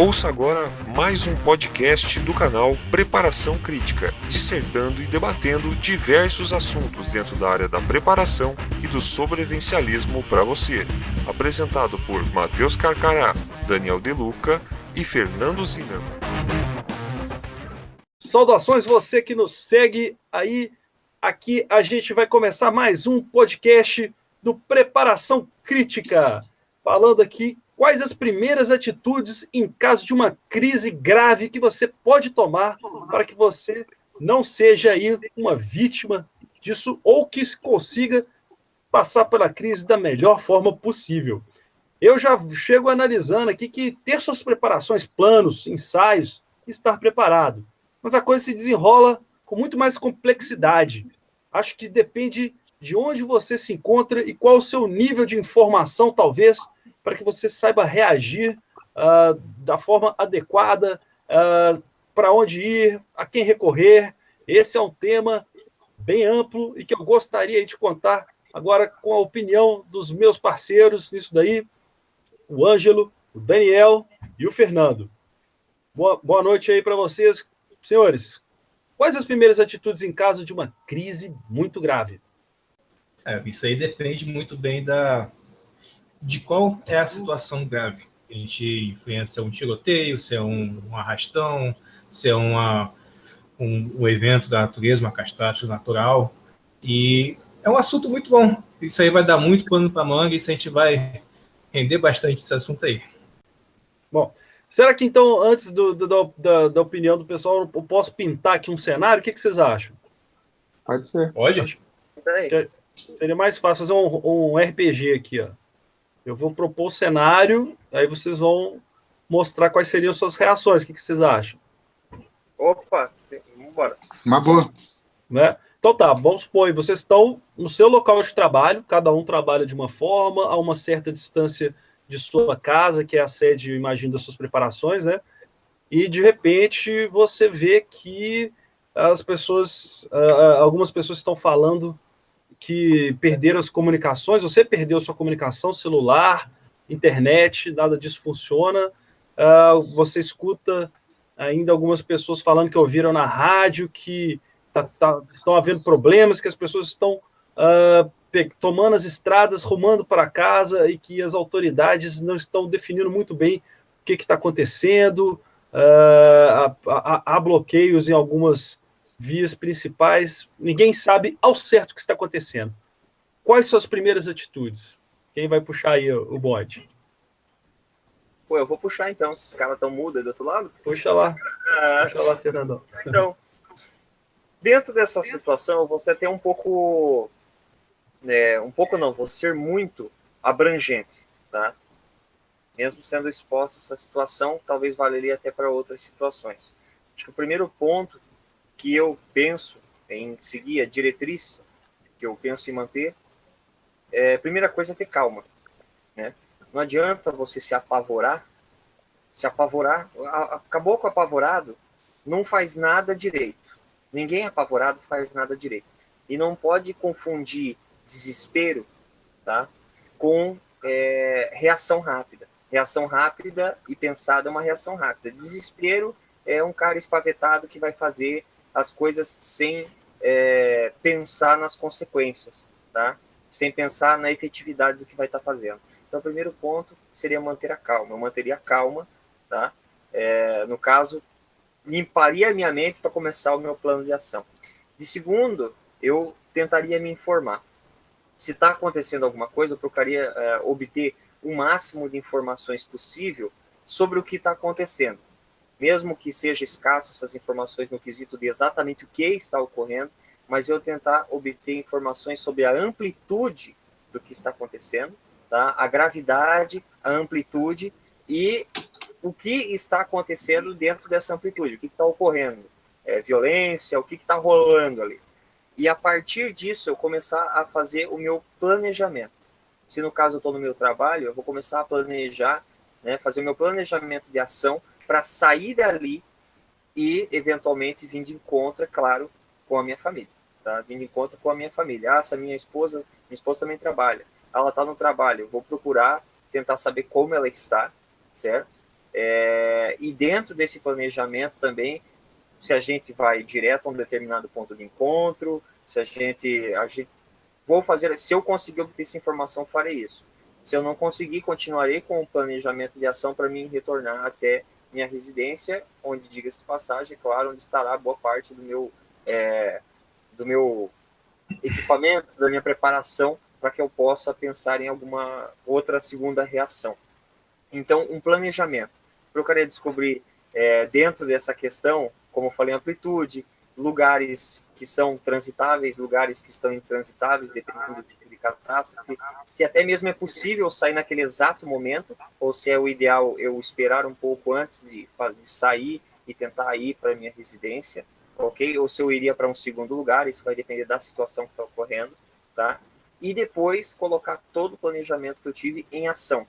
Ouça agora mais um podcast do canal Preparação Crítica, dissertando e debatendo diversos assuntos dentro da área da preparação e do sobrevivencialismo para você. Apresentado por Matheus Carcará, Daniel De Luca e Fernando Zimmermann. Saudações você que nos segue aí. Aqui a gente vai começar mais um podcast do Preparação Crítica, falando aqui quais as primeiras atitudes em caso de uma crise grave que você pode tomar para que você não seja aí uma vítima disso ou que consiga passar pela crise da melhor forma possível. Eu já chego analisando aqui que ter suas preparações, planos, ensaios, estar preparado. Mas a coisa se desenrola com muito mais complexidade. Acho que depende de onde você se encontra e qual o seu nível de informação, talvez, para que você saiba reagir da forma adequada, para onde ir, a quem recorrer. Esse é um tema bem amplo e que eu gostaria de contar agora com a opinião dos meus parceiros nisso daí, o Ângelo, o Daniel e o Fernando. Boa noite aí para vocês. Senhores, quais as primeiras atitudes em caso de uma crise muito grave? Isso aí depende muito bem de qual é a situação grave. A gente influencia um tiroteio, se é um arrastão, se é um evento da natureza, uma catástrofe natural. E é um assunto muito bom. Isso aí vai dar muito pano para manga e isso a gente vai render bastante esse assunto aí. Bom, será que então, antes da opinião do pessoal, eu posso pintar aqui um cenário? O que vocês acham? Pode ser. Pode? Seria mais fácil fazer um RPG aqui, ó. Eu vou propor o cenário, aí vocês vão mostrar quais seriam suas reações. O que vocês acham? Opa, vamos embora. Uma boa. Né? Então tá, vamos supor, vocês estão no seu local de trabalho, cada um trabalha de uma forma, a uma certa distância de sua casa, que é a sede, eu imagino, das suas preparações, né? E de repente você vê que algumas pessoas estão falando que perderam as comunicações, você perdeu sua comunicação celular, internet, nada disso funciona. Você escuta ainda algumas pessoas falando que ouviram na rádio que estão havendo problemas, que as pessoas estão tomando as estradas, rumando para casa e que as autoridades não estão definindo muito bem o que está acontecendo. Há bloqueios em algumas vias principais, ninguém sabe ao certo o que está acontecendo. Quais são as primeiras atitudes? Quem vai puxar aí o bonde? Pô, eu vou puxar então, se os caras estão mudos do outro lado. Puxa lá, Fernandão. Então, dentro dessa situação, você tem vou ser muito abrangente, tá? Mesmo sendo exposta essa situação, talvez valeria até para outras situações. Acho que o primeiro ponto que eu penso em seguir, a diretriz que eu penso em manter, a primeira coisa é ter calma, né? Não adianta você se apavorar, acabou com apavorado, não faz nada direito. Ninguém apavorado faz nada direito. E não pode confundir desespero, tá, com reação rápida. Reação rápida e pensada é uma reação rápida. Desespero é um cara espavetado que vai fazer as coisas sem pensar nas consequências, tá? Sem pensar na efetividade do que vai estar fazendo. Então, o primeiro ponto seria manter a calma. Eu manteria a calma, tá? No caso, limparia a minha mente para começar o meu plano de ação. De segundo, eu tentaria me informar. Se está acontecendo alguma coisa, eu procuraria obter o máximo de informações possível sobre o que está acontecendo. Mesmo que seja escasso essas informações no quesito de exatamente o que está ocorrendo, mas eu tentar obter informações sobre a amplitude do que está acontecendo, tá? A gravidade, a amplitude e o que está acontecendo dentro dessa amplitude, o que está ocorrendo, violência, o que está rolando ali. E a partir disso eu começar a fazer o meu planejamento. Se no caso eu estou no meu trabalho, eu vou começar a planejar, né, fazer o meu planejamento de ação para sair dali e, eventualmente, vir de encontro, é claro, com a minha família. Tá? Vir de encontro com a minha família. Se a minha esposa também trabalha, ela está no trabalho, eu vou procurar tentar saber como ela está, certo? E dentro desse planejamento também, se a gente vai direto a um determinado ponto de encontro, se a gente vou fazer, se eu conseguir obter essa informação, farei isso. Se eu não conseguir, continuarei com o planejamento de ação para mim retornar até minha residência, onde, diga-se de passagem, claro, onde estará boa parte do meu equipamento, da minha preparação, para que eu possa pensar em alguma outra segunda reação. Então, um planejamento. Procurei descobrir, dentro dessa questão, como eu falei, amplitude, lugares que são transitáveis, lugares que estão intransitáveis, dependendo do tipo de catástrofe, se até mesmo é possível sair naquele exato momento, ou se é o ideal eu esperar um pouco antes de sair e tentar ir para a minha residência, ok? Ou se eu iria para um segundo lugar, isso vai depender da situação que está ocorrendo, tá? E depois colocar todo o planejamento que eu tive em ação.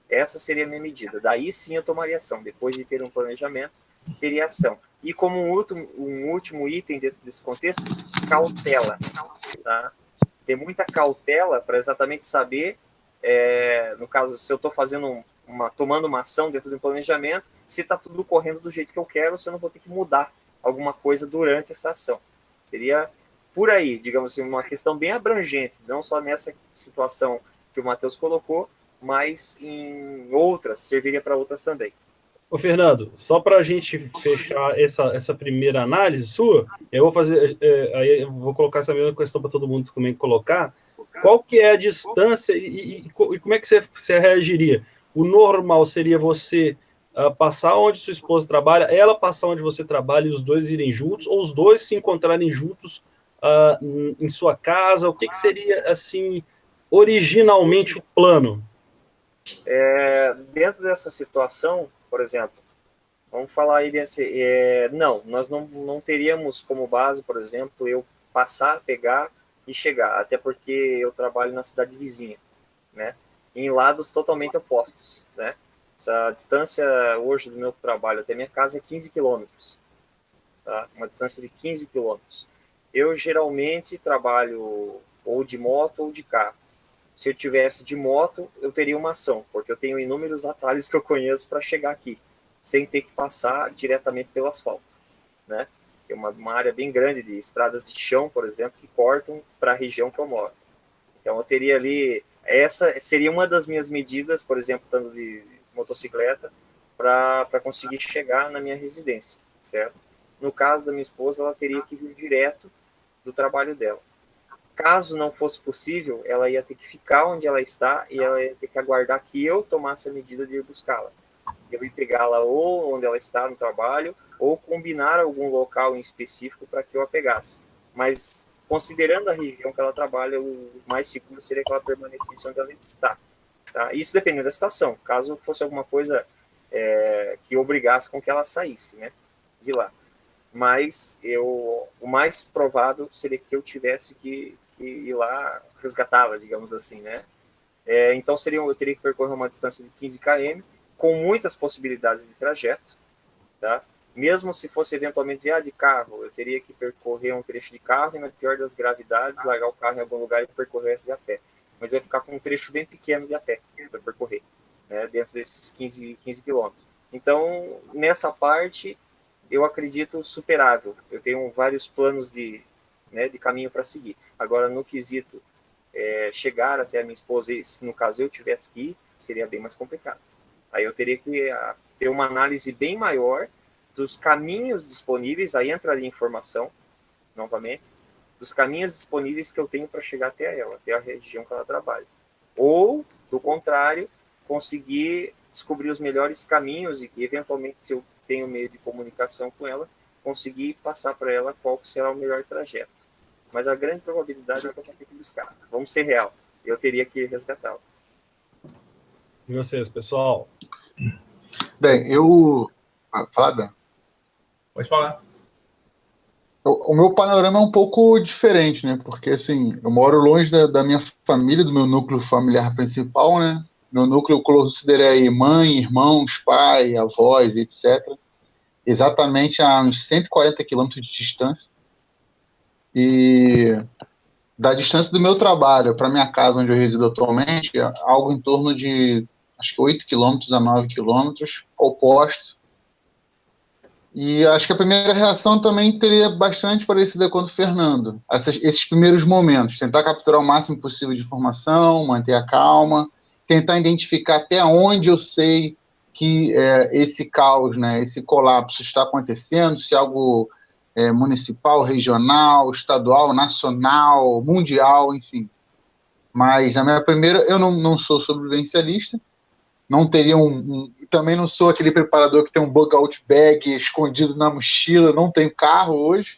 Essa seria a minha medida. Daí sim eu tomaria ação. Depois de ter um planejamento, teria ação. E como um último item dentro desse contexto, cautela. Tá? Ter muita cautela para exatamente saber, no caso, se eu estou tomando uma ação dentro de um planejamento, se está tudo correndo do jeito que eu quero, se eu não vou ter que mudar alguma coisa durante essa ação. Seria por aí, digamos assim, uma questão bem abrangente, não só nessa situação que o Matheus colocou, mas em outras, serviria para outras também. Ô, Fernando, só para a gente fechar essa primeira análise sua, eu vou fazer, aí eu vou colocar essa mesma questão para todo mundo também colocar. Qual que é a distância e como é que você reagiria? O normal seria você passar onde sua esposa trabalha, ela passar onde você trabalha e os dois irem juntos, ou os dois se encontrarem juntos em sua casa? O que seria, assim, originalmente o plano? Dentro dessa situação, por exemplo, vamos falar aí não, nós não teríamos como base, por exemplo, eu passar, pegar e chegar, até porque eu trabalho na cidade vizinha, né? Em lados totalmente opostos, né? Essa distância hoje do meu trabalho até minha casa é 15 quilômetros, tá? Uma distância de 15 quilômetros. Eu geralmente trabalho ou de moto ou de carro. Se eu tivesse de moto, eu teria uma ação, porque eu tenho inúmeros atalhos que eu conheço para chegar aqui, sem ter que passar diretamente pelo asfalto, né? Tem uma área bem grande de estradas de chão, por exemplo, que cortam para a região que eu moro. Então, eu teria ali... Essa seria uma das minhas medidas, por exemplo, estando de motocicleta, para conseguir chegar na minha residência, certo? No caso da minha esposa, ela teria que vir direto do trabalho dela. Caso não fosse possível, ela ia ter que ficar onde ela está e ela ia ter que aguardar que eu tomasse a medida de ir buscá-la. Eu ia pegá-la ou onde ela está no trabalho, ou combinar algum local em específico para que eu a pegasse. Mas, considerando a região que ela trabalha, o mais seguro seria que ela permanecesse onde ela está. Tá? Isso dependendo da situação. Caso fosse alguma coisa que obrigasse com que ela saísse, né, de lá. Mas o mais provável seria que eu tivesse que ir lá resgatá-la, digamos assim, né? Então eu teria que percorrer uma distância de 15 km, com muitas possibilidades de trajeto, tá? Mesmo se fosse eventualmente de carro, eu teria que percorrer um trecho de carro e, na pior das gravidades, largar o carro em algum lugar e percorrer esse de a pé. Mas eu ia ficar com um trecho bem pequeno de a pé para percorrer, né? Dentro desses 15 quilômetros. Então, nessa parte, eu acredito superável. Eu tenho vários planos de caminho para seguir. Agora, no quesito chegar até a minha esposa, e se no caso eu tivesse que ir, seria bem mais complicado. Aí eu teria que ter uma análise bem maior dos caminhos disponíveis, aí entraria informação, novamente, dos caminhos disponíveis que eu tenho para chegar até ela, até a região que ela trabalha. Ou, do contrário, conseguir descobrir os melhores caminhos e, eventualmente, se eu tenho meio de comunicação com ela, conseguir passar para ela qual será o melhor trajeto. Mas a grande probabilidade é que eu vou ter que buscar. Vamos ser real. Eu teria que resgatá-la. E vocês, pessoal? Bem, Fala, Dan. Pode falar. O meu panorama é um pouco diferente, né? Porque, assim, eu moro longe da minha família, do meu núcleo familiar principal, né? Meu núcleo eu considerei aí mãe, irmãos, pai, avós, etc. Exatamente a uns 140 quilômetros de distância. E da distância do meu trabalho para minha casa, onde eu resido atualmente, é algo em torno de, acho que 8 quilômetros a 9 quilômetros, oposto E acho que a primeira reação também teria bastante parecida com a do Fernando. Esses primeiros momentos, tentar capturar o máximo possível de informação, manter a calma, tentar identificar até onde eu sei que esse caos, né, esse colapso está acontecendo, se é algo municipal, regional, estadual, nacional, mundial, enfim. Mas na minha primeira, eu não sou sobrevivencialista, não teria também não sou aquele preparador que tem um bug-out bag escondido na mochila, não tenho carro hoje.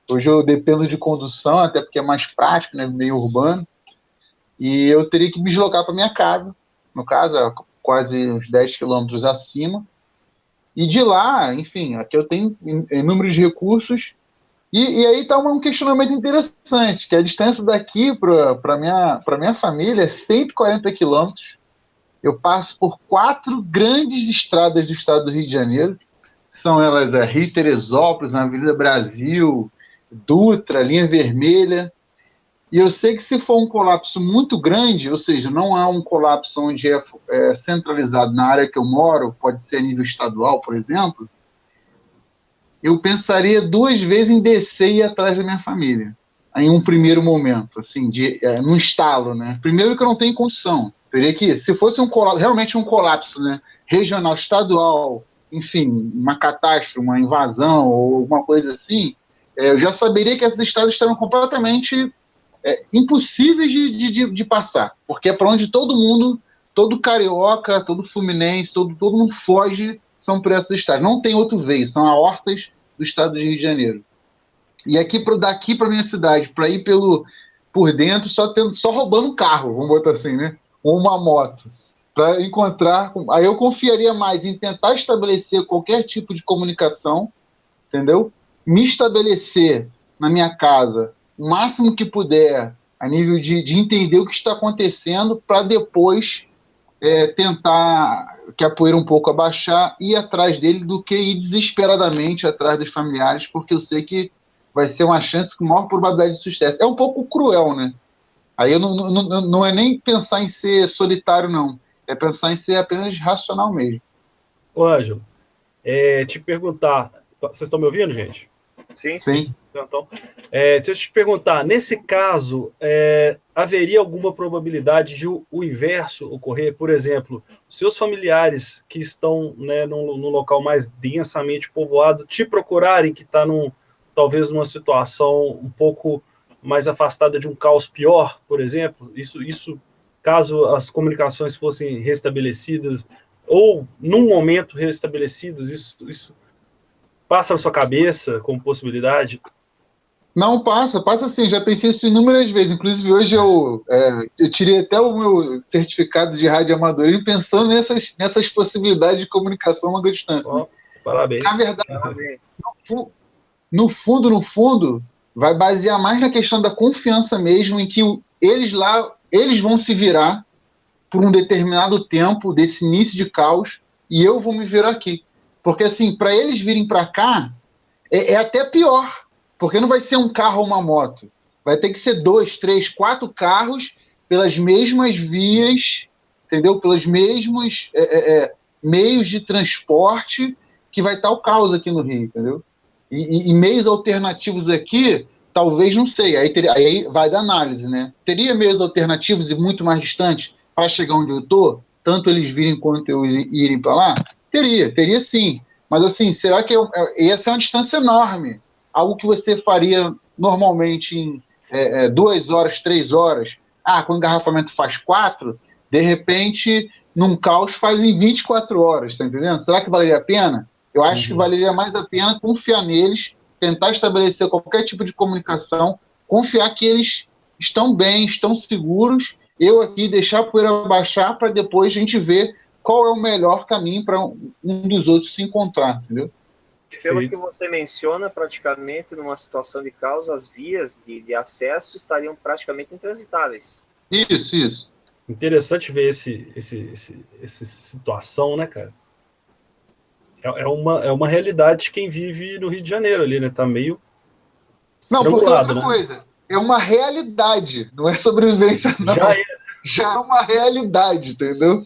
Hoje eu dependo de condução, até porque é mais prático, né, meio urbano. E eu teria que me deslocar para minha casa, no caso, quase uns 10 quilômetros acima. E de lá, enfim, aqui eu tenho inúmeros recursos. E aí está um questionamento interessante, que a distância daqui para minha família é 140 quilômetros. Eu passo por 4 grandes estradas do estado do Rio de Janeiro. São elas a Rio Teresópolis, na Avenida Brasil, Dutra, Linha Vermelha. E eu sei que se for um colapso muito grande, ou seja, não há um colapso onde é centralizado na área que eu moro, pode ser a nível estadual, por exemplo, eu pensaria 2 vezes em descer e ir atrás da minha família, em um primeiro momento, assim, num estalo, né? Primeiro que eu não tenho condição. Teria que, se fosse realmente um colapso, né, regional, estadual, enfim, uma catástrofe, uma invasão ou alguma coisa assim, eu já saberia que esses estados estão completamente impossíveis de passar, porque é para onde todo mundo, todo carioca, todo fluminense, todo mundo foge, são para esses estados. Não tem outro veio, são aortas do estado do Rio de Janeiro. E daqui para minha cidade, para ir por dentro, só roubando um carro, vamos botar assim, né? Ou uma moto, para encontrar. Aí eu confiaria mais em tentar estabelecer qualquer tipo de comunicação, entendeu? Me estabelecer na minha casa o máximo que puder, a nível de entender o que está acontecendo, para depois tentar que a poeira um pouco abaixar e ir atrás dele, do que ir desesperadamente atrás dos familiares, porque eu sei que vai ser uma chance com maior probabilidade de sucesso. É um pouco cruel, né? Aí eu não é nem pensar em ser solitário, não. É pensar em ser apenas racional mesmo. Ô, Ângelo, te perguntar... Vocês estão me ouvindo, gente? Sim. Então, deixa eu te perguntar, nesse caso, haveria alguma probabilidade de o inverso ocorrer? Por exemplo, seus familiares que estão, né, num local mais densamente povoado te procurarem, que está talvez numa situação um pouco mais afastada de um caos pior, por exemplo? Isso caso as comunicações fossem restabelecidas, ou num momento restabelecidas, isso passa na sua cabeça como possibilidade? Não, passa sim, já pensei isso inúmeras vezes. Inclusive, hoje eu tirei até o meu certificado de radioamadorismo pensando nessas possibilidades de comunicação a longa distância. Oh, parabéns. Na verdade, no fundo, vai basear mais na questão da confiança mesmo, em que eles vão se virar por um determinado tempo desse início de caos e eu vou me virar aqui. Porque, assim, para eles virem para cá, é até pior, porque não vai ser um carro ou uma moto. Vai ter que ser 2, 3, 4 carros pelas mesmas vias, entendeu? Pelos mesmos meios de transporte, que vai estar o caos aqui no Rio, entendeu? E meios alternativos aqui, talvez, não sei, aí vai da análise, né? Teria meios alternativos e muito mais distantes para chegar onde eu estou, tanto eles virem quanto eu irem para lá? Teria sim. Mas, assim, será que ia ser uma distância enorme? Algo que você faria normalmente em 2 horas, 3 horas. Com engarrafamento faz 4, de repente, num caos faz em 24 horas, tá entendendo? Será que valeria a pena? Eu acho que valeria mais a pena confiar neles, tentar estabelecer qualquer tipo de comunicação, confiar que eles estão bem, estão seguros, eu aqui deixar a poeira baixar para depois a gente ver qual é o melhor caminho para um dos outros se encontrar, entendeu? Pelo que você menciona, praticamente, numa situação de caos, as vias de acesso estariam praticamente intransitáveis. Isso. Interessante ver essa situação, né, cara? É uma realidade de quem vive no Rio de Janeiro ali, né? Tá meio estrangulado, não, porque outra coisa, é uma realidade, não é sobrevivência, não. Já é uma realidade, entendeu?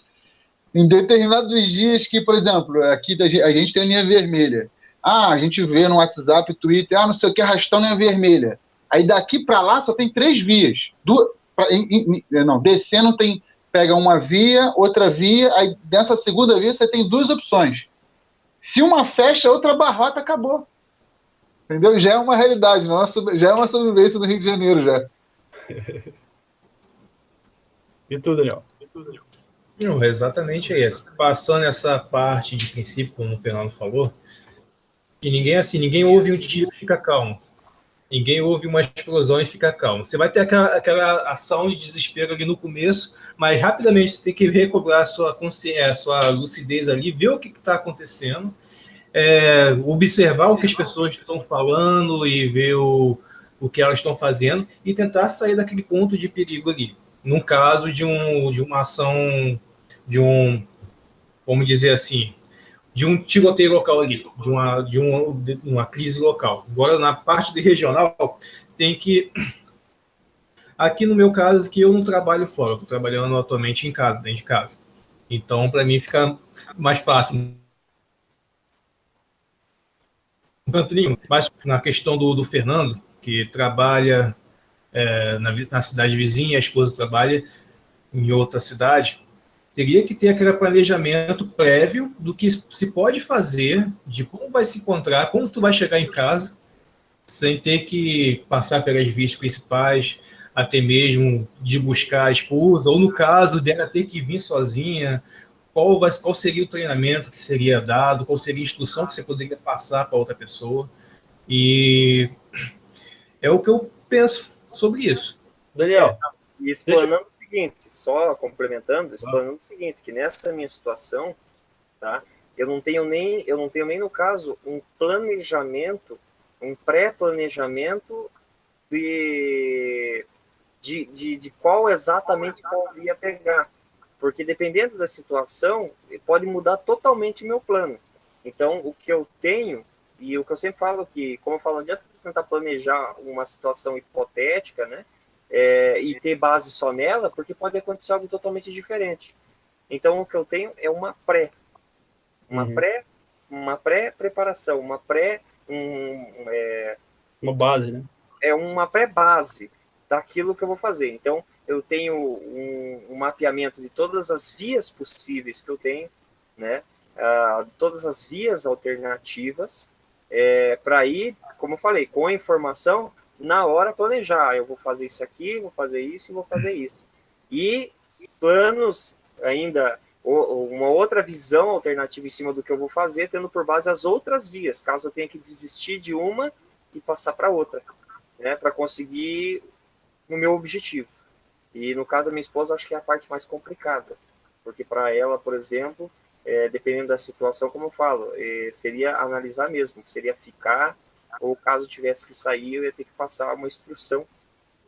Em determinados dias que, por exemplo, aqui a gente tem a linha vermelha. A gente vê no WhatsApp, Twitter, não sei o que, arrastão linha vermelha. Aí daqui para lá só tem 3 vias. Descendo pega uma via, outra via, aí nessa segunda via você tem 2 opções. Se uma fecha, a outra barrota, acabou. Entendeu? Já é uma realidade, já é uma sobrevivência do Rio de Janeiro, já. E tu, Daniel? Não, exatamente isso. Passando essa parte de princípio, como o Fernando falou, que ninguém ouve um tiro e fica calmo. Ninguém ouve uma explosão e fica calmo. Você vai ter aquela ação de desespero ali no começo, mas rapidamente você tem que recobrar a sua consciência, a sua lucidez ali, ver o que está acontecendo, observar o que as pessoas estão falando e ver o que elas estão fazendo e tentar sair daquele ponto de perigo ali. Num caso de uma ação, vamos dizer assim, de um tiroteio local ali, de uma crise local. Agora, na parte de regional, tem que... Aqui no meu caso, que eu não trabalho fora, estou trabalhando atualmente em casa, dentro de casa. Então, para mim, fica mais fácil. Mas na questão do Fernando, que trabalha na cidade vizinha, a esposa trabalha em outra cidade, teria que ter aquele planejamento prévio do que se pode fazer, de como vai se encontrar, como tu vai chegar em casa, sem ter que passar pelas vias principais, até mesmo de buscar a esposa, ou no caso dela ter que vir sozinha, qual seria o treinamento que seria dado, qual seria a instrução que você poderia passar para outra pessoa. E é o que eu penso sobre isso. Daniel. E explanando o seguinte, só complementando, explanando o seguinte, que nessa minha situação, tá, eu não tenho nem no caso um planejamento, um pré-planejamento de qual exatamente eu ia pegar, porque dependendo da situação pode mudar totalmente o meu plano. Então o que eu tenho e o que eu sempre falo que, como eu falo, não adianta tentar planejar uma situação hipotética, né? E ter base só nela, porque pode acontecer algo totalmente diferente. Então, o que eu tenho é uma pré-preparação, uma base, né? Uma pré-base daquilo que eu vou fazer. Então, eu tenho um mapeamento de todas as vias possíveis que eu tenho, né? Todas as vias alternativas, para ir, como eu falei, com a informação, na hora planejar, eu vou fazer isso aqui, vou fazer isso e vou fazer isso. E planos ainda, uma outra visão alternativa em cima do que eu vou fazer, tendo por base as outras vias, caso eu tenha que desistir de uma e passar para outra, né, para conseguir o meu objetivo. E no caso da minha esposa, acho que é a parte mais complicada, porque para ela, por exemplo, dependendo da situação, como eu falo, seria analisar mesmo, seria ficar, ou caso tivesse que sair, eu ia ter que passar uma instrução,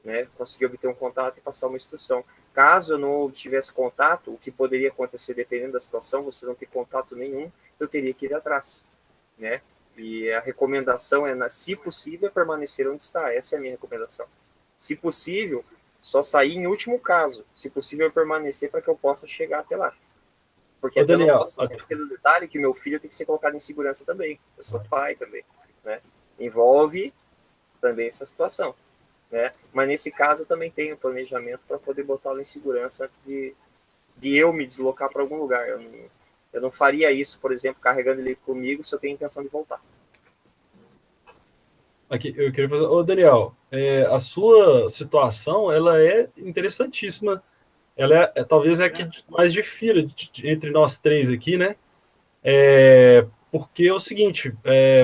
né? Conseguir obter um contato e passar uma instrução. Caso eu não tivesse contato, o que poderia acontecer dependendo da situação, você não ter contato nenhum, eu teria que ir atrás, né? E a recomendação se possível, permanecer onde está. Essa é a minha recomendação. Se possível, só sair em último caso. Se possível, permanecer para que eu possa chegar até lá. Porque até Daniel, não posso esquecer do detalhe que meu filho tem que ser colocado em segurança também. Eu sou pai também, né? Envolve também essa situação, né? Mas nesse caso eu também tenho planejamento para poder botá-lo em segurança antes de eu me deslocar para algum lugar. Eu não faria isso, por exemplo, carregando ele comigo se eu tenho intenção de voltar. Aqui, eu queria fazer... Ô, Daniel, a sua situação, ela é interessantíssima. Ela talvez é a que mais difira entre nós três aqui, né? Porque é o seguinte,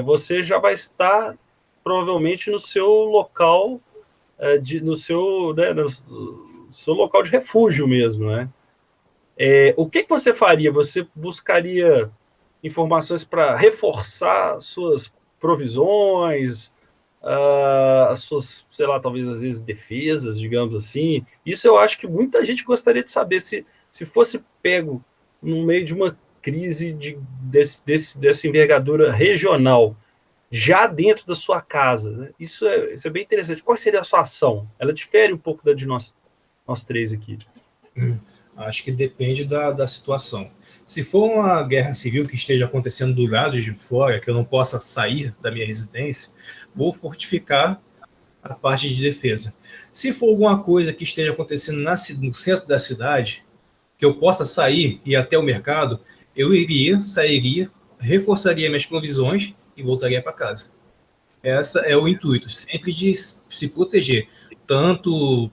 você já vai estar provavelmente no seu local, no seu local de refúgio mesmo, né? O que você faria? Você buscaria informações para reforçar suas provisões, as suas, sei lá, talvez às vezes defesas, digamos assim? Isso eu acho que muita gente gostaria de saber se fosse pego no meio de uma crise dessa envergadura regional, já dentro da sua casa, né? Isso é bem interessante. Qual seria a sua ação? Ela difere um pouco da de nós três aqui. Acho que depende da situação. Se for uma guerra civil que esteja acontecendo do lado de fora, que eu não possa sair da minha residência, vou fortificar a parte de defesa. Se for alguma coisa que esteja acontecendo no centro da cidade, que eu possa sair e ir até o mercado, eu sairia, reforçaria minhas provisões e voltaria para casa. Esse é o intuito, sempre de se proteger, tanto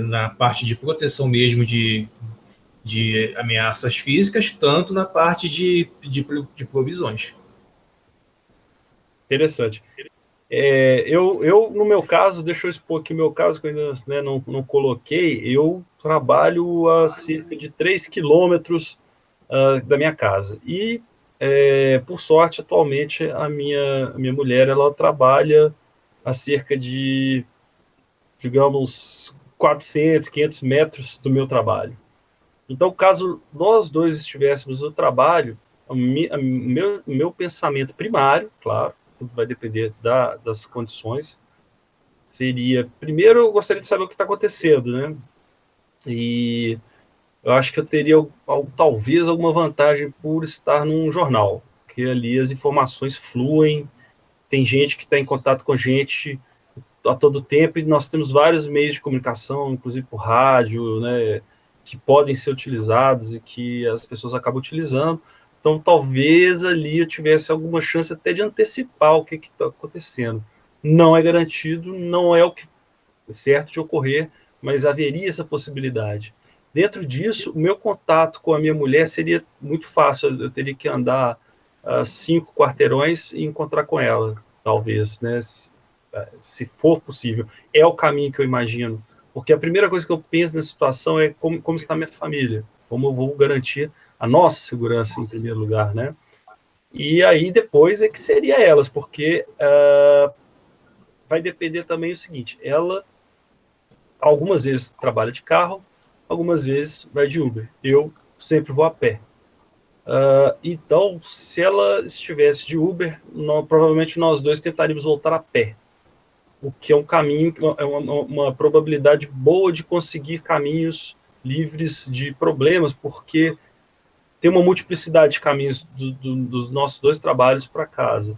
na parte de proteção mesmo de ameaças físicas, tanto na parte de provisões. Interessante. Eu, no meu caso, deixa eu expor aqui o meu caso, que eu ainda, né, não coloquei, eu trabalho a cerca de 3 quilômetros da minha casa. E, por sorte, atualmente, a minha mulher, ela trabalha a cerca de, digamos, 400, 500 metros do meu trabalho. Então, caso nós dois estivéssemos no trabalho, meu pensamento primário, claro, tudo vai depender das condições, seria, primeiro, eu gostaria de saber o que está acontecendo, né? E eu acho que eu teria, talvez, alguma vantagem por estar num jornal, porque ali as informações fluem, tem gente que está em contato com gente a todo tempo, e nós temos vários meios de comunicação, inclusive por rádio, né, que podem ser utilizados e que as pessoas acabam utilizando. Então, talvez ali eu tivesse alguma chance até de antecipar o que está acontecendo. Não é garantido, não é o que é certo de ocorrer, mas haveria essa possibilidade. Dentro disso, o meu contato com a minha mulher seria muito fácil. Eu teria que andar 5 quarteirões e encontrar com ela, talvez, né? Se for possível. É o caminho que eu imagino. Porque a primeira coisa que eu penso nessa situação é como está minha família, como eu vou garantir a nossa segurança em primeiro lugar, né? E aí depois é que seria elas, porque vai depender também o seguinte, ela algumas vezes trabalha de carro, algumas vezes vai de Uber. Eu sempre vou a pé. Então, se ela estivesse de Uber, provavelmente nós dois tentaríamos voltar a pé, o que é um caminho, é uma probabilidade boa de conseguir caminhos livres de problemas, porque tem uma multiplicidade de caminhos dos nossos dois trabalhos para casa.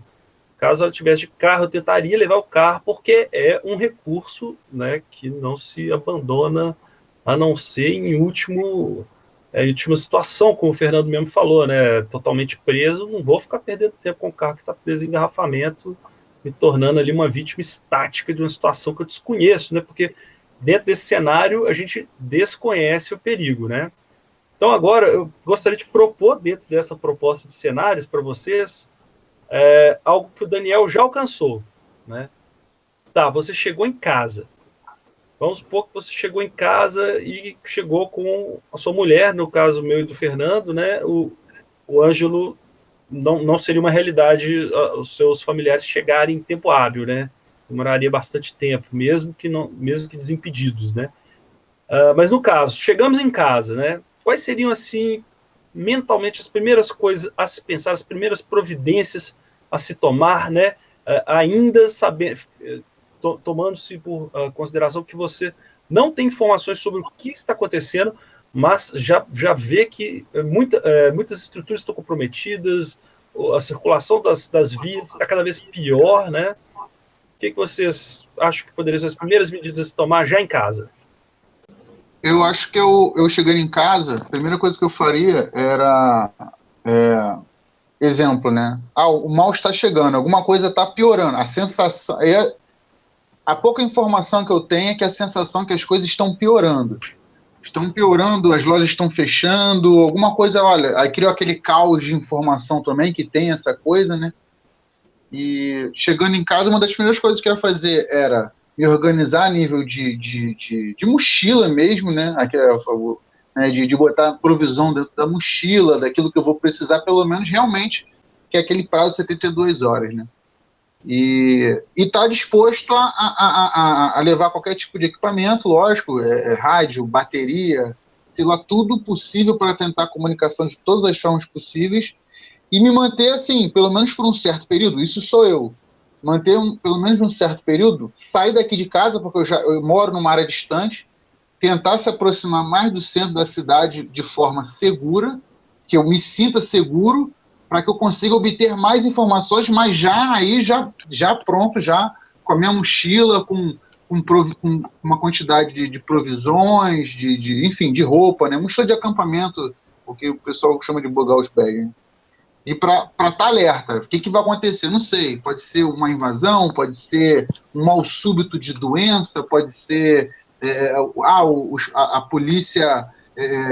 Caso ela tivesse de carro, eu tentaria levar o carro, porque é um recurso, né, que não se abandona, a não ser em última situação, como o Fernando mesmo falou, né, totalmente preso, não vou ficar perdendo tempo com o carro que está preso em engarrafamento, me tornando ali uma vítima estática de uma situação que eu desconheço, né, porque dentro desse cenário a gente desconhece o perigo, né. Então agora eu gostaria de propor dentro dessa proposta de cenários para vocês algo que o Daniel já alcançou, né. Tá, você chegou em casa. Vamos supor que você chegou em casa e chegou com a sua mulher, no caso meu e do Fernando, né? O Ângelo não seria uma realidade os seus familiares chegarem em tempo hábil, né? Demoraria bastante tempo, mesmo que desimpedidos, né? Mas no caso, chegamos em casa, né? Quais seriam, assim, mentalmente as primeiras coisas a se pensar, as primeiras providências a se tomar, né? Ainda sabendo, tomando-se por consideração que você não tem informações sobre o que está acontecendo, mas já vê que muitas estruturas estão comprometidas, a circulação das vias está cada vez pior, né? O que vocês acham que poderiam ser as primeiras medidas a se tomar já em casa? Eu acho que eu chegando em casa, a primeira coisa que eu faria era exemplo, né? O mal está chegando, alguma coisa está piorando. A sensação... A pouca informação que eu tenho é que a sensação é que as coisas estão piorando. Estão piorando, as lojas estão fechando, alguma coisa, olha, aí criou aquele caos de informação também, que tem essa coisa, né? E chegando em casa, uma das primeiras coisas que eu ia fazer era me organizar a nível de mochila mesmo, né? De botar provisão dentro da mochila, daquilo que eu vou precisar, pelo menos realmente, que é aquele prazo de 72 horas, né? E está disposto a levar qualquer tipo de equipamento, lógico, rádio, bateria, sei lá, tudo possível para tentar comunicação de todas as formas possíveis e me manter assim, pelo menos por um certo período, isso sou eu, manter pelo menos um certo período, sair daqui de casa, porque eu moro numa área distante, tentar se aproximar mais do centro da cidade de forma segura, que eu me sinta seguro, para que eu consiga obter mais informações, mas já pronto, já com a minha mochila, com uma quantidade de provisões, enfim, de roupa, né? Mochila de acampamento, o que o pessoal chama de bugaus bag. Né? E para estar alerta, o que vai acontecer? Não sei, pode ser uma invasão, pode ser um mal súbito de doença, pode ser a polícia,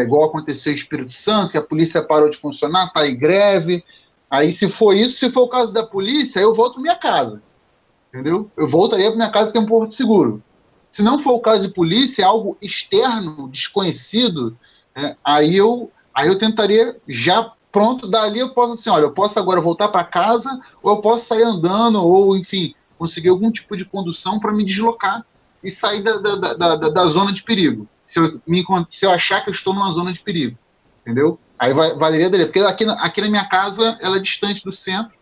igual aconteceu em Espírito Santo, que a polícia parou de funcionar, está em greve. Aí, se for o caso da polícia, eu volto para minha casa. Entendeu? Eu voltaria para minha casa, que é um porto seguro. Se não for o caso de polícia, é algo externo, desconhecido, aí eu tentaria já pronto, dali eu posso assim, olha, eu posso agora voltar para casa, ou eu posso sair andando, ou enfim, conseguir algum tipo de condução para me deslocar e sair da zona de perigo. Se eu achar que eu estou numa zona de perigo, entendeu? Aí valeria dele, porque aqui na minha casa ela é distante do centro,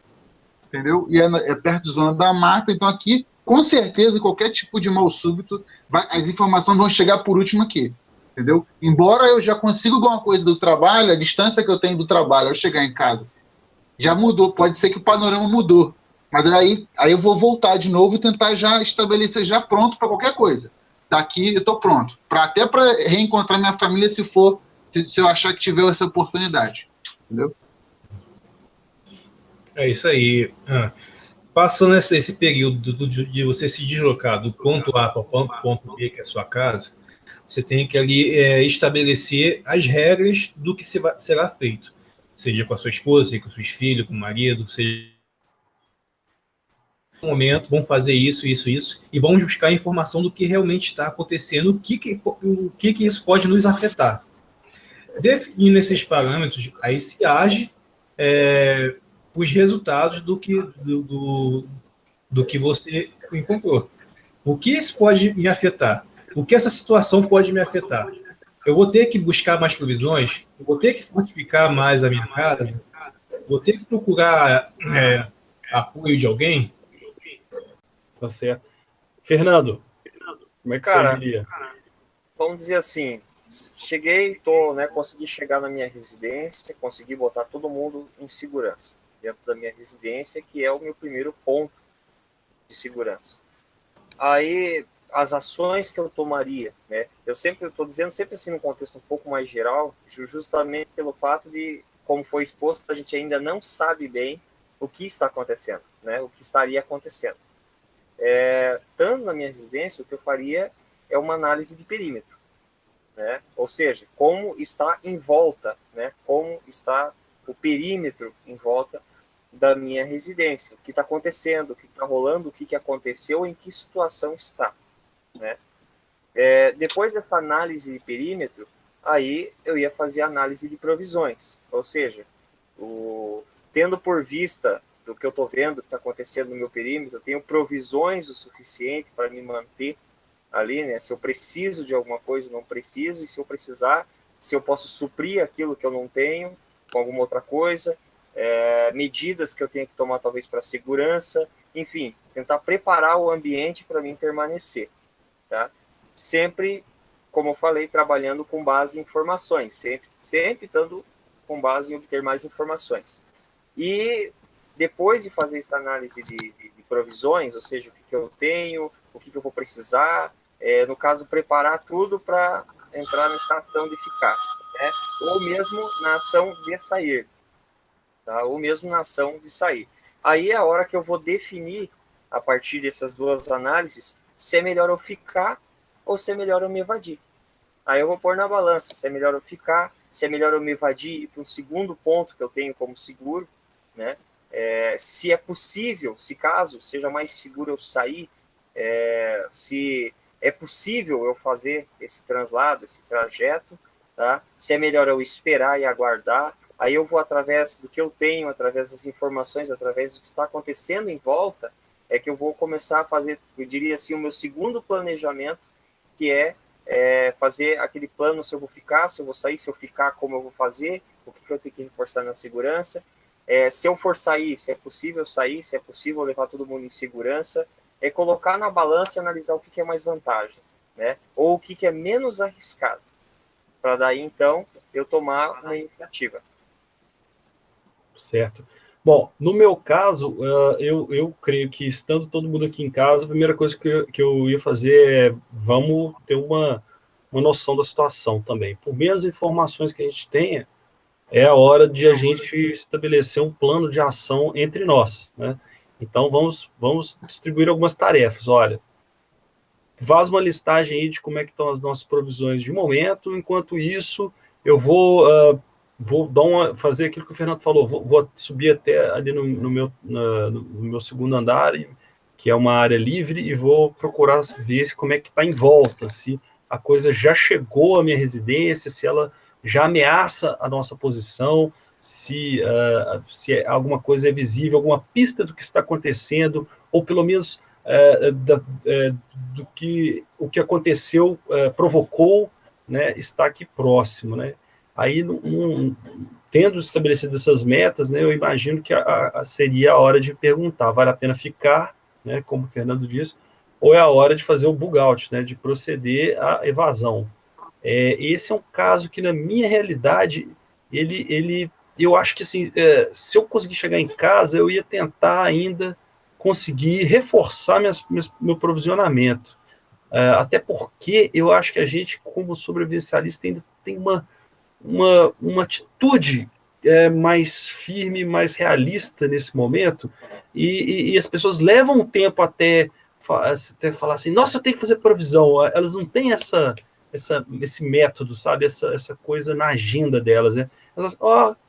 entendeu? E é perto da zona da mata, então aqui, com certeza, qualquer tipo de mal súbito, as informações vão chegar por último aqui, entendeu? Embora eu já consiga alguma coisa do trabalho, a distância que eu tenho do trabalho ao chegar em casa já mudou, pode ser que o panorama mudou, mas aí eu vou voltar de novo e tentar já estabelecer já pronto para qualquer coisa. Daqui eu estou pronto, até para reencontrar minha família se eu achar que tiver essa oportunidade, entendeu? É isso aí. Passando esse período de você se deslocar do ponto A para o ponto B, que é a sua casa, você tem que ali estabelecer as regras do que será feito. Seja com a sua esposa, seja com os seus filhos, com o marido, seja... No momento, vamos fazer isso, e vamos buscar a informação do que realmente está acontecendo, o que isso pode nos afetar. Definindo esses parâmetros, aí se age os resultados do que você encontrou. O que isso pode me afetar? O que essa situação pode me afetar? Eu vou ter que buscar mais provisões? Eu vou ter que fortificar mais a minha casa? Vou ter que procurar apoio de alguém? Tá certo. Fernando, como é que você diria? Vamos dizer assim, cheguei, consegui chegar na minha residência, consegui botar todo mundo em segurança dentro da minha residência, que é o meu primeiro ponto de segurança. Aí, as ações que eu tomaria, né? Eu estou dizendo sempre assim, num contexto um pouco mais geral, justamente pelo fato de, como foi exposto, a gente ainda não sabe bem o que está acontecendo, né? O que estaria acontecendo. Estando na minha residência, o que eu faria é uma análise de perímetro, né? Ou seja, como está em volta, né? Como está o perímetro em volta da minha residência, o que está acontecendo, o que está rolando, o que aconteceu, em que situação está, né? Depois dessa análise de perímetro, aí eu ia fazer a análise de provisões, ou seja, tendo por vista do que eu estou vendo, que está acontecendo no meu perímetro, eu tenho provisões o suficiente para me manter ali, né? Se eu preciso de alguma coisa, não preciso, e se eu precisar, se eu posso suprir aquilo que eu não tenho com alguma outra coisa, medidas que eu tenho que tomar talvez para segurança, enfim, tentar preparar o ambiente para mim permanecer, tá? Sempre, como eu falei, trabalhando com base em informações, sempre estando com base em obter mais informações. E depois de fazer essa análise de provisões, ou seja, o que eu tenho, o que eu vou precisar, no caso, preparar tudo para entrar nessa ação de ficar, né? Ou mesmo na ação de sair, tá? Ou mesmo na ação de sair. Aí é a hora que eu vou definir, a partir dessas duas análises, se é melhor eu ficar ou se é melhor eu me evadir. Aí eu vou pôr na balança se é melhor eu ficar, se é melhor eu me evadir e ir para um segundo ponto que eu tenho como seguro, né? Se é possível, se caso seja mais seguro eu sair, se é possível eu fazer esse translado, esse trajeto, tá? Se é melhor eu esperar e aguardar, aí eu vou através do que eu tenho, através das informações, através do que está acontecendo em volta, que eu vou começar a fazer, eu diria assim, o meu segundo planejamento, que fazer aquele plano se eu vou ficar, se eu vou sair, se eu ficar, como eu vou fazer, o que eu tenho que reforçar na segurança, se eu for sair, se é possível sair, se é possível levar todo mundo em segurança, colocar na balança e analisar o que é mais vantagem. né? Ou o que é menos arriscado, para daí, então, eu tomar uma iniciativa. Certo. Bom, no meu caso, eu creio que, estando todo mundo aqui em casa, a primeira coisa que eu ia fazer é, vamos ter uma noção da situação também. Por menos informações que a gente tenha, é a hora de a gente estabelecer um plano de ação entre nós, né? Então, vamos distribuir algumas tarefas. Olha, faz uma listagem aí de como é que estão as nossas provisões de momento. Enquanto isso, eu vou fazer aquilo que o Fernando falou, vou subir até ali no meu segundo andar, que é uma área livre, e vou procurar ver como é que está em volta, se a coisa já chegou à minha residência, se ela já ameaça a nossa posição, se alguma coisa é visível, alguma pista do que está acontecendo, ou pelo menos do que o que aconteceu provocou, né, está aqui próximo, né? Aí, tendo estabelecido essas metas, né, eu imagino que seria a hora de perguntar, vale a pena ficar, né, como o Fernando disse, ou é a hora de fazer o bug out, né, de proceder à evasão. Esse é um caso que, na minha realidade, eu acho que, assim, se eu conseguir chegar em casa, eu ia tentar ainda conseguir reforçar meu provisionamento. Até porque eu acho que a gente, como sobrevivencialista, ainda tem uma atitude mais firme, mais realista nesse momento, e as pessoas levam um tempo até falar assim, nossa, eu tenho que fazer provisão. Elas não têm esse método, sabe? Essa coisa na agenda delas, né? Elas,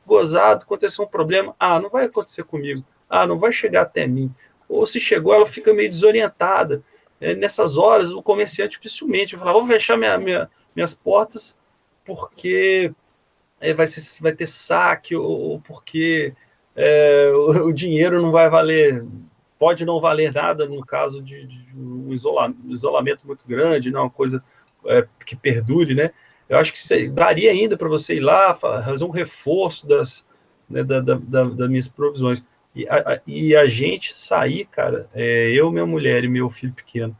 gozado, aconteceu um problema, não vai acontecer comigo, não vai chegar até mim. Ou se chegou, ela fica meio desorientada. Nessas horas, o comerciante dificilmente vai falar, vou fechar minhas portas porque vai ter saque, ou porque o dinheiro não vai valer, pode não valer nada no caso de um isolamento muito grande, não, uma coisa que perdure, né? Eu acho que daria ainda para você ir lá, fazer um reforço das minhas provisões. E a gente sair, cara, eu, minha mulher e meu filho pequeno,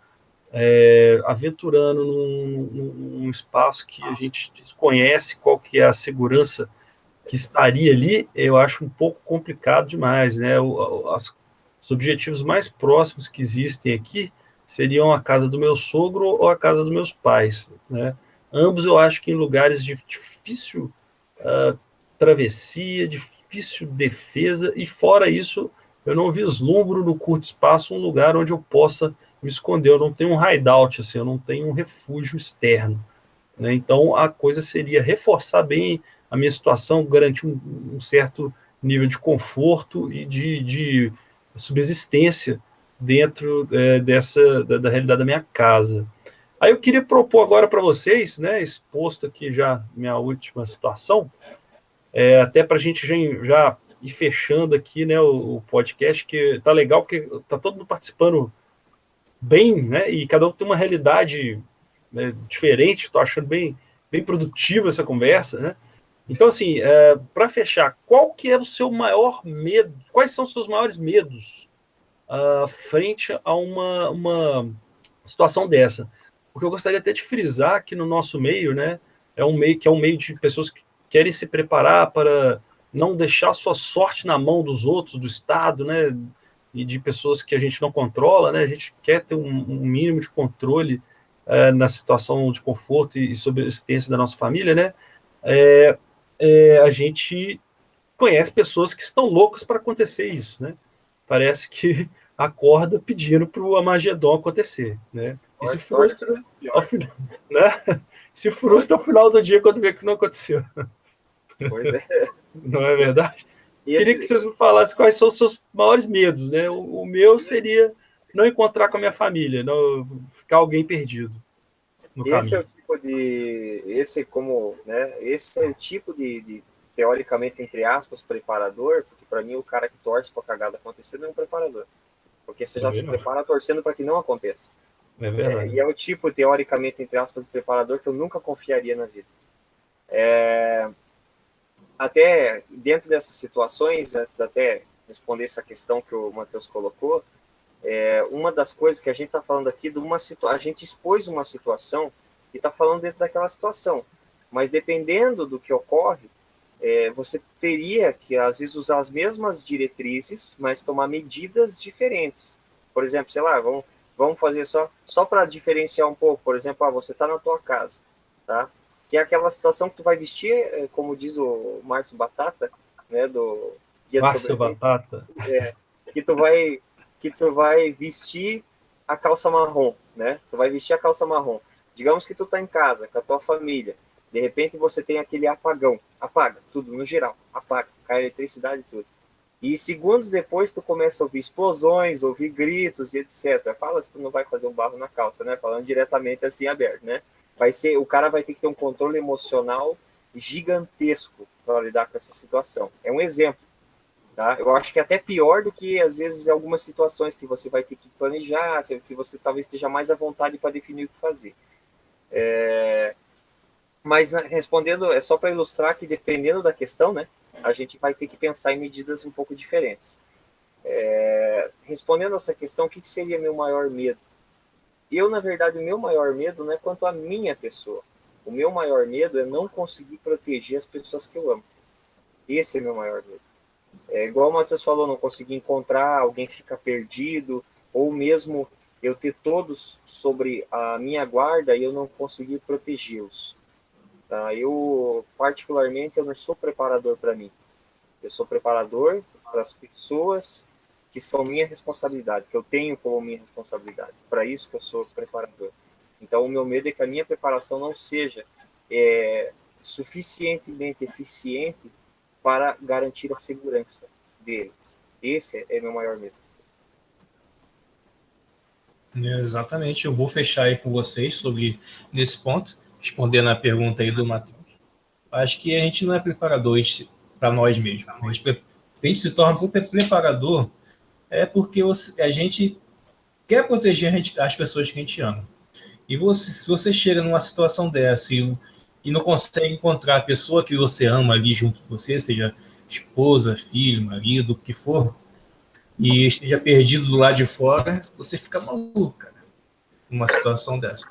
aventurando num espaço que a gente desconhece qual que é a segurança que estaria ali, eu acho um pouco complicado demais, né? Os objetivos mais próximos que existem aqui seriam a casa do meu sogro ou a casa dos meus pais, né? Ambos eu acho que em lugares de difícil travessia, difícil defesa, e fora isso, eu não vislumbro no curto espaço um lugar onde eu possa me esconder. Eu não tenho um hideout, assim, eu não tenho um refúgio externo, né? Então, a coisa seria reforçar bem a minha situação, garantir um certo nível de conforto e de subsistência dentro da realidade da minha casa. Aí eu queria propor agora para vocês, né, exposto aqui já minha última situação, até para a gente já ir fechando aqui, né, o podcast, que tá legal, porque tá todo mundo participando bem, né, e cada um tem uma realidade, né, diferente. Estou achando bem produtiva essa conversa, né? Então, assim, para fechar, qual que é o seu maior medo? Quais são os seus maiores medos frente a uma situação dessa? Porque eu gostaria até de frisar que no nosso meio, né, é um meio de pessoas que querem se preparar para não deixar sua sorte na mão dos outros, do Estado, né, e de pessoas que a gente não controla, né? A gente quer ter um mínimo de controle na situação de conforto e sobrevivência da nossa família, né? A gente conhece pessoas que estão loucas para acontecer isso, né? Parece que acorda pedindo para o Armagedon acontecer, né? E se frustra ao final, né? Se frustra ao final do dia quando vê que não aconteceu. Pois é. Não é verdade? Queria que vocês me falassem quais são os seus maiores medos, né? O meu seria não encontrar com a minha família, não ficar alguém perdido no caminho. Esse é o tipo de teoricamente, entre aspas, preparador, porque para mim o cara que torce para a cagada acontecer não é um preparador. Porque você já se prepara torcendo para que não aconteça. É verdade. E é o tipo, teoricamente, entre aspas, de preparador que eu nunca confiaria na vida. Até dentro dessas situações, antes de até responder essa questão que o Matheus colocou, uma das coisas que a gente está falando aqui, a gente expôs uma situação e está falando dentro daquela situação. Mas dependendo do que ocorre, você teria que, às vezes, usar as mesmas diretrizes, mas tomar medidas diferentes. Por exemplo, sei lá, vamos fazer só para diferenciar um pouco. Por exemplo, você está na tua casa, tá? Que é aquela situação que tu vai vestir, como diz o Márcio Batata, né, do Guia de Márcio Batata. Que tu vai vestir a calça marrom, né? Tu vai vestir a calça marrom. Digamos que tu tá em casa com a tua família. De repente você tem aquele apagão. Apaga tudo, no geral. Apaga. Cai a eletricidade e tudo. E segundos depois tu começa a ouvir explosões, ouvir gritos e etc. Fala se tu não vai fazer um barro na calça, né? Falando diretamente assim, aberto, né? O cara vai ter que ter um controle emocional gigantesco para lidar com essa situação. É um exemplo. Tá? Eu acho que é até pior do que, às vezes, algumas situações que você vai ter que planejar, que você talvez esteja mais à vontade para definir o que fazer. Mas, respondendo, é só para ilustrar que, dependendo da questão, né, a gente vai ter que pensar em medidas um pouco diferentes. Respondendo essa questão, o que seria meu maior medo? Na verdade, o meu maior medo não é quanto à minha pessoa. O meu maior medo é não conseguir proteger as pessoas que eu amo. Esse é meu maior medo. Igual o Matheus falou, não conseguir encontrar, alguém ficar perdido, ou mesmo eu ter todos sobre a minha guarda e eu não conseguir protegê-los. Tá? Particularmente, eu não sou preparador para mim. Eu sou preparador para as pessoas que são minha responsabilidade, que eu tenho como minha responsabilidade. Para isso que eu sou preparador. Então, o meu medo é que a minha preparação não seja suficientemente eficiente para garantir a segurança deles. Esse é meu maior medo. Exatamente, eu vou fechar aí com vocês nesse ponto, respondendo a pergunta aí do Matheus. Acho que a gente não é preparador para nós mesmos. Se a gente se torna preparador, é porque a gente quer proteger as pessoas que a gente ama. E se você chega numa situação dessa e não consegue encontrar a pessoa que você ama ali junto com você, seja esposa, filho, marido, o que for, e esteja perdido do lado de fora, você fica maluco, cara, numa situação dessa.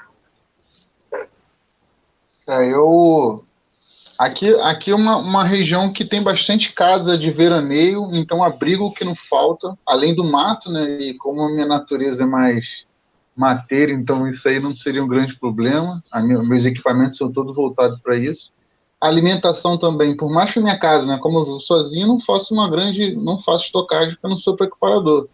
Aqui é uma região que tem bastante casa de veraneio, então abrigo que não falta, além do mato, né? E como a minha natureza é mais mateira, então isso aí não seria um grande problema. Meus equipamentos são todos voltados para isso. A alimentação também, por mais que minha casa, né? Como eu vivo sozinho, não faço estocagem, porque eu não sou preparador.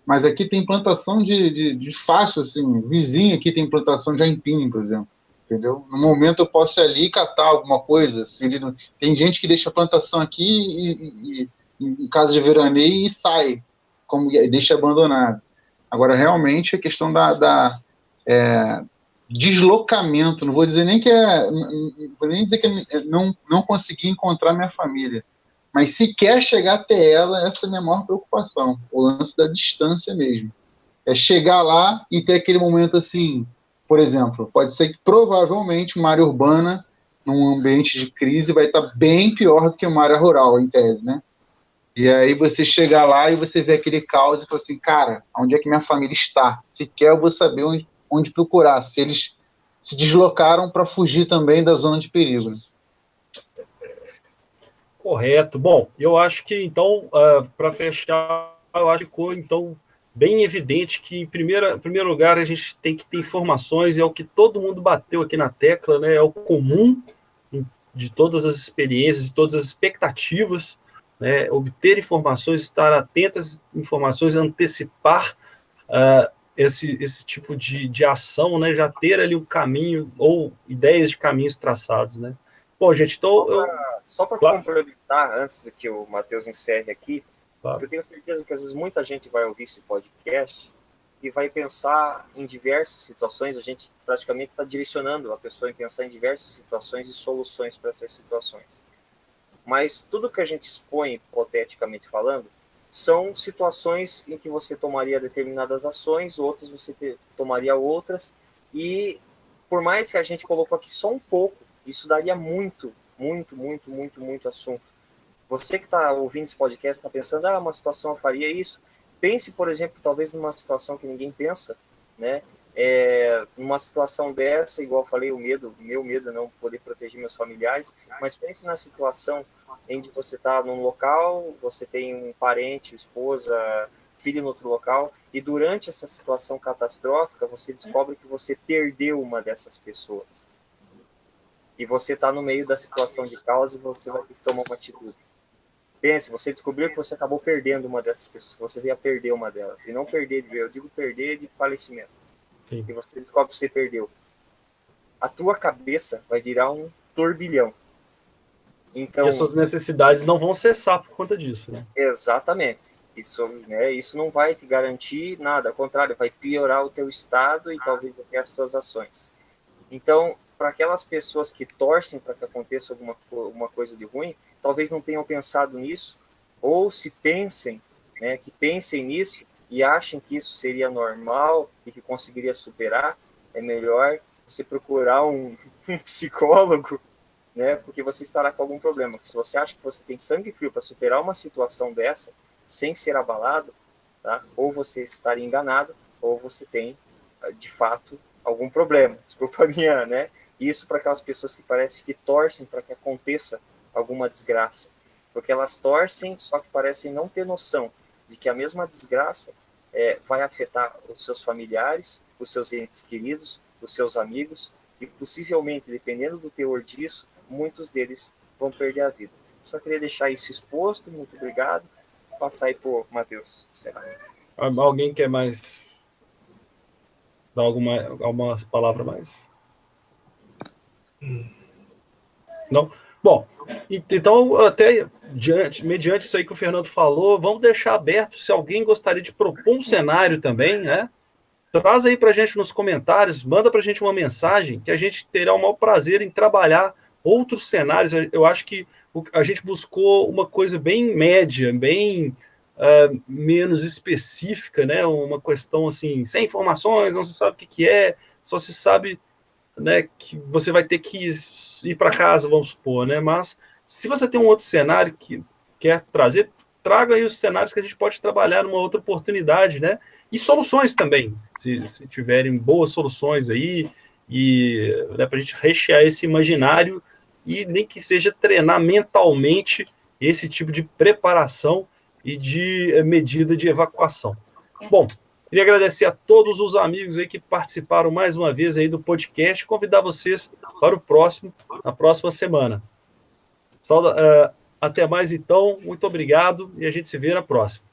Mas aqui tem plantação de faixa, assim, vizinho aqui tem plantação de aipim, por exemplo. Entendeu? No momento eu posso ir ali e catar alguma coisa. Tem gente que deixa a plantação aqui e em casa de veraneio e sai, deixa abandonado. Agora, realmente, a questão deslocamento, não vou dizer nem que não consegui encontrar minha família, mas se quer chegar até ela, essa é a minha maior preocupação, o lance da distância mesmo. É chegar lá e ter aquele momento assim. Por exemplo, pode ser que provavelmente uma área urbana, num ambiente de crise, vai estar bem pior do que uma área rural, em tese, né? E aí você chega lá e você vê aquele caos e fala assim, cara, onde é que minha família está? Sequer eu vou saber onde procurar, se eles se deslocaram para fugir também da zona de perigo. Né? Correto. Bom, eu acho que, então, para fechar, eu acho que ficou, então, bem evidente que, em primeiro lugar, a gente tem que ter informações, é o que todo mundo bateu aqui na tecla, né? É o comum de todas as experiências, de todas as expectativas, né? Obter informações, estar atento às informações, antecipar esse tipo de ação, né? Já ter ali um caminho ou ideias de caminhos traçados, né? Bom, gente, então... Só para complementar, antes de que o Matheus encerre aqui, eu tenho certeza que às vezes muita gente vai ouvir esse podcast e vai pensar em diversas situações, a gente praticamente está direcionando a pessoa em pensar em diversas situações e soluções para essas situações. Mas tudo que a gente expõe, hipoteticamente falando, são situações em que você tomaria determinadas ações, outras você tomaria outras, e por mais que a gente colocou aqui só um pouco, isso daria muito assunto. Você que está ouvindo esse podcast está pensando, uma situação eu faria isso. Pense, por exemplo, talvez numa situação que ninguém pensa, né? Numa situação dessa, igual eu falei, meu medo é não poder proteger meus familiares, mas pense na situação em que você está num local, você tem um parente, esposa, filho no outro local, e durante essa situação catastrófica, você descobre que você perdeu uma dessas pessoas. E você está no meio da situação de causa e você vai ter que tomar uma atitude. Pense, você descobriu que você acabou perdendo uma dessas pessoas, que você veio a perder uma delas. E não perder de ver, eu digo perder de falecimento. Sim. E você descobre que você perdeu. A tua cabeça vai virar um turbilhão. Então, e as suas necessidades não vão cessar por conta disso, né? Exatamente. Isso não vai te garantir nada, ao contrário, vai piorar o teu estado e talvez até as tuas ações. Então, para aquelas pessoas que torcem para que aconteça alguma coisa de ruim, talvez não tenham pensado nisso, ou se pensem, né, que pensem nisso e achem que isso seria normal e que conseguiria superar, é melhor você procurar um psicólogo, né, porque você estará com algum problema. Se você acha que você tem sangue frio para superar uma situação dessa, sem ser abalado, tá? Ou você está enganado, ou você tem, de fato, algum problema. Desculpa a minha, né? Isso para aquelas pessoas que parecem que torcem para que aconteça alguma desgraça. Porque elas torcem, só que parecem não ter noção de que a mesma desgraça vai afetar os seus familiares, os seus entes queridos, os seus amigos, e possivelmente, dependendo do teor disso, muitos deles vão perder a vida. Só queria deixar isso exposto, muito obrigado. Vou passar aí para o Matheus. Alguém quer mais dar alguma palavra mais? Não? Bom, então, até mediante isso aí que o Fernando falou, vamos deixar aberto se alguém gostaria de propor um cenário também, né? Traz aí para a gente nos comentários, manda para a gente uma mensagem que a gente terá o maior prazer em trabalhar outros cenários. Eu acho que a gente buscou uma coisa bem média, bem menos específica, né? Uma questão assim, sem informações, não se sabe o que é, só se sabe, né, que você vai ter que ir para casa, vamos supor, né? Mas se você tem um outro cenário que quer trazer, traga aí os cenários que a gente pode trabalhar numa outra oportunidade, né? E soluções também, se tiverem boas soluções aí, e né, para a gente rechear esse imaginário e nem que seja treinar mentalmente esse tipo de preparação e de medida de evacuação. Bom, queria agradecer a todos os amigos aí que participaram mais uma vez aí do podcast, convidar vocês para o próximo, na próxima semana. Até mais então, muito obrigado e a gente se vê na próxima.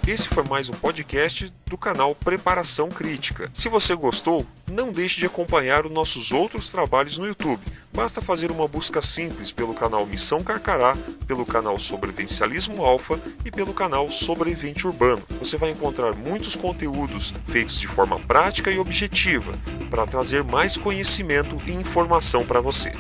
Esse foi mais um podcast do canal Preparação Crítica. Se você gostou, não deixe de acompanhar os nossos outros trabalhos no YouTube. Basta fazer uma busca simples pelo canal Missão Carcará, pelo canal Sobrevivencialismo Alfa e pelo canal Sobrevivente Urbano. Você vai encontrar muitos conteúdos feitos de forma prática e objetiva para trazer mais conhecimento e informação para você.